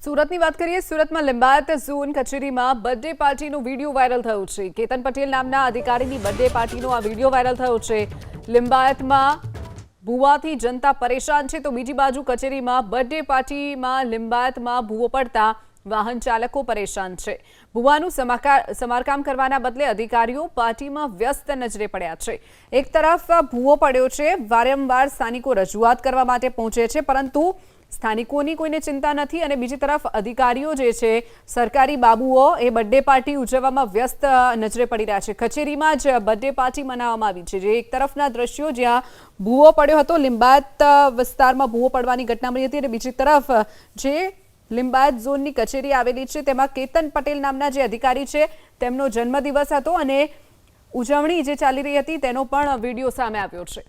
સુરતની વાત કરીએ સુરતમાં લિંબાયત ઝોન કચેરીમાં બર્થડે પાર્ટીનો વિડીયો વાયરલ થયો છે। કેતન પટેલ નામના અધિકારીની બર્થડે પાર્ટીનો આ વિડીયો વાયરલ થયો છે। લિંબાયતમાં ભૂવાથી જનતા પરેશાન છે તો બીજી બાજુ કચેરીમાં બર્થડે પાર્ટીમાં લિંબાયતમાં ભૂવો પડતા વાહન ચાલકો પરેશાન છે। ભૂવાનું સમારકામ કરવાના બદલે અધિકારીઓ પાર્ટીમાં વ્યસ્ત નજરે પડ્યા છે। એક તરફ ભૂવો પડ્યો છે, વારંવાર સ્થાનિકો રજૂઆત કરવા માટે પહોંચે છે પરંતુ સ્થાનિકોની કોઈને ચિંતા નથી અને બીજી તરફ અધિકારીઓ જે છે સરકારી બાબુઓ એ બર્થડે પાર્ટી ઉજવવામાં વ્યસ્ત નજરે પડી રહ્યા છે। કચેરીમાં જ બર્થડે પાર્ટી મનાવવામાં આવી છે। જે એક તરફના દ્રશ્યો જ્યાં ભૂવો પડ્યો હતો, લિંબાયત વિસ્તારમાં ભૂવો પડવાની ઘટના મળી હતી અને બીજી તરફ જે લિંબાયત ઝોનની કચેરી આવેલી છે તેમાં કેતન પટેલ નામના જે અધિકારી છે તેમનો જન્મદિવસ હતો અને ઉજવણી જે ચાલી રહી હતી તેનો પણ વિડીયો સામે આવ્યો છે।